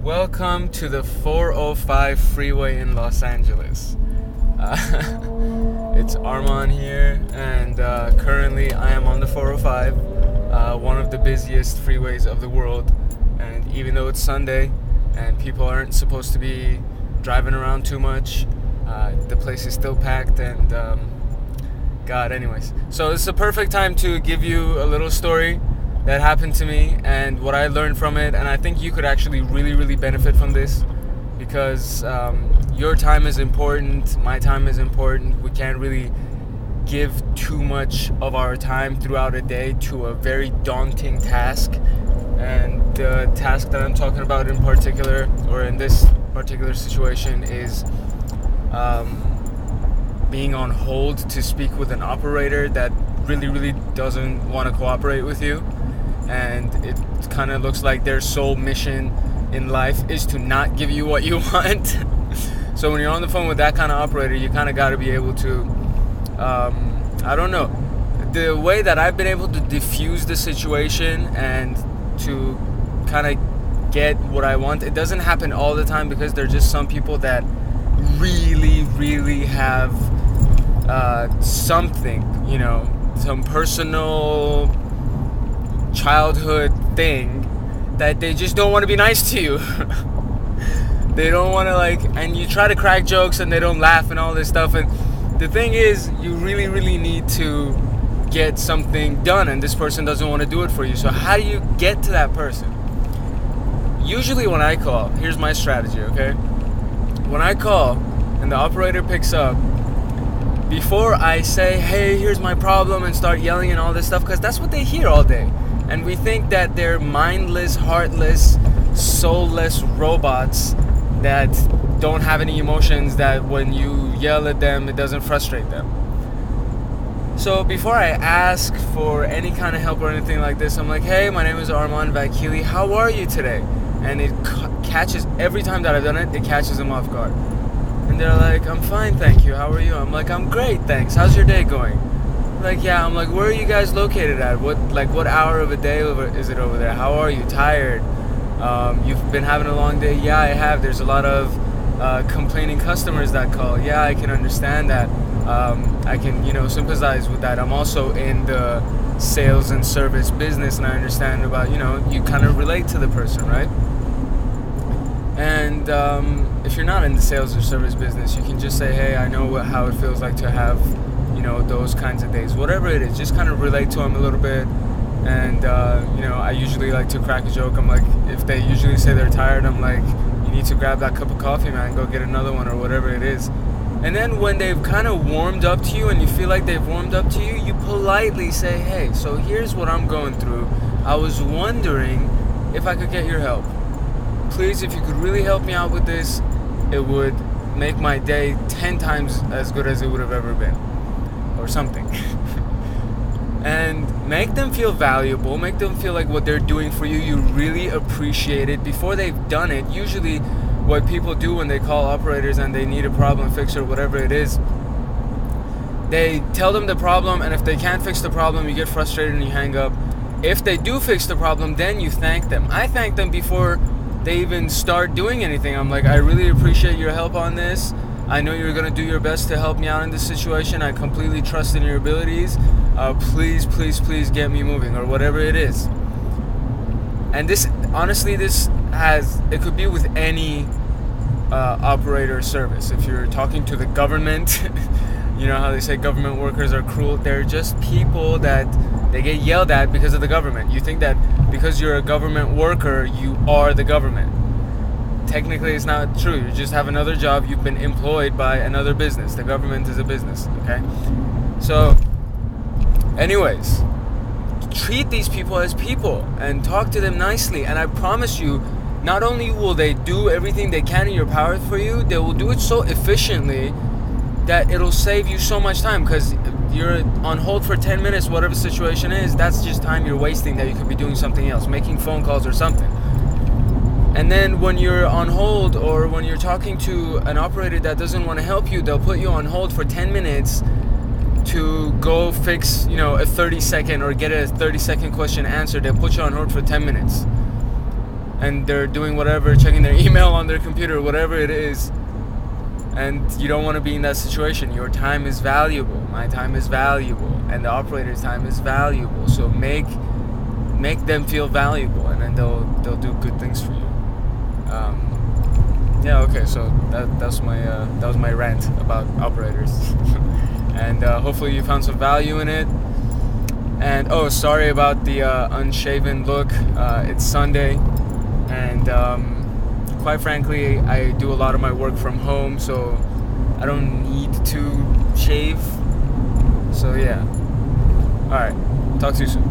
Welcome to the 405 freeway in Los Angeles. It's Arman here, and currently I am on the 405, one of the busiest freeways of the world. And even though it's Sunday and people aren't supposed to be driving around too much, the place is still packed. And anyways, so this is a perfect time to give you a little story that happened to me and what I learned from it. And I think you could actually really benefit from this, because your time is important, my time is important. We can't really give too much of our time throughout a day to a very daunting task. And the task that I'm talking about in particular, or in this particular situation, is being on hold to speak with an operator that really doesn't want to cooperate with you. And it kind of looks like their sole mission in life is to not give you what you want. So when you're on the phone with that kind of operator, you kind of got to be able to, I don't know, the way that I've been able to diffuse the situation and to kind of get what I want. It doesn't happen all the time, because there are just some people that really have something, some personal childhood thing that they just don't want to be nice to you. They don't want to and you try to crack jokes and they don't laugh and all this stuff. And the thing is, you really need to get something done, and this person doesn't want to do it for you. So how do you get to that person? Usually when I call, here's my strategy, okay? When I call and the operator picks up, before I say, hey, here's my problem, and start yelling and all this stuff, because that's what they hear all day. And we think that they're mindless, heartless, soulless robots that don't have any emotions, that when you yell at them, it doesn't frustrate them. So before I ask for any kind of help or anything like this, I'm like, hey, my name is Arman Vakili. How are you today? And it catches, every time that I've done it, it catches them off guard. And they're like, I'm fine, thank you. How are you? I'm like, I'm great, thanks. How's your day going? Like, yeah. I'm like, where are you guys located at? What hour of a day is it over there? How are you? Tired? You've been having a long day? Yeah, I have. There's a lot of complaining customers that call. Yeah, I can understand that. I can, sympathize with that. I'm also in the sales and service business, and I understand about, you kind of relate to the person, right? And if you're not in the sales or service business, you can just say, hey, I know how it feels like to have, those kinds of days. Whatever it is, just kind of relate to them a little bit. And, I usually like to crack a joke. I'm like, if they usually say they're tired, I'm like, you need to grab that cup of coffee, man, go get another one, or whatever it is. And then when they've kind of warmed up to you and you feel like they've warmed up to you, you politely say, hey, so here's what I'm going through. I was wondering if I could get your help. Please, if you could really help me out with this, it would make my day 10 times as good as it would have ever been, or something. And make them feel valuable, make them feel like what they're doing for you, you really appreciate it before they've done it. Usually what people do when they call operators and they need a problem fixed or whatever it is, they tell them the problem, and if they can't fix the problem, you get frustrated and you hang up. If they do fix the problem, then you thank them. I thank them before they even start doing anything. I'm like, I really appreciate your help on this. I know you're going to do your best to help me out in this situation. I completely trust in your abilities. Please get me moving, or whatever it is. And this, honestly, it could be with any operator service. If you're talking to the government, you know how they say government workers are cruel. They're just people that they get yelled at because of the government. You think that because you're a government worker, you are the government. Technically, it's not true. You just have another job. You've been employed by another business. The government is a business, okay? So, anyways, treat these people as people and talk to them nicely. And I promise you, not only will they do everything they can in your power for you, they will do it so efficiently that it'll save you so much time, because you're on hold for 10 minutes, whatever the situation is, that's just time you're wasting that you could be doing something else, making phone calls or something. And then when you're on hold, or when you're talking to an operator that doesn't want to help you, they'll put you on hold for 10 minutes to go fix, a 30-second or get a 30-second question answered. They'll put you on hold for 10 minutes. and they're doing whatever, checking their email on their computer, whatever it is, and you don't want to be in that situation. Your time is valuable, my time is valuable, and the operator's time is valuable. So make them feel valuable, and then they'll do good things for you. Yeah, okay, so that was my rant about operators. And hopefully you found some value in it. And sorry about the unshaven look. It's Sunday, and quite frankly, I do a lot of my work from home, so I don't need to shave. So yeah. All right. Talk to you soon.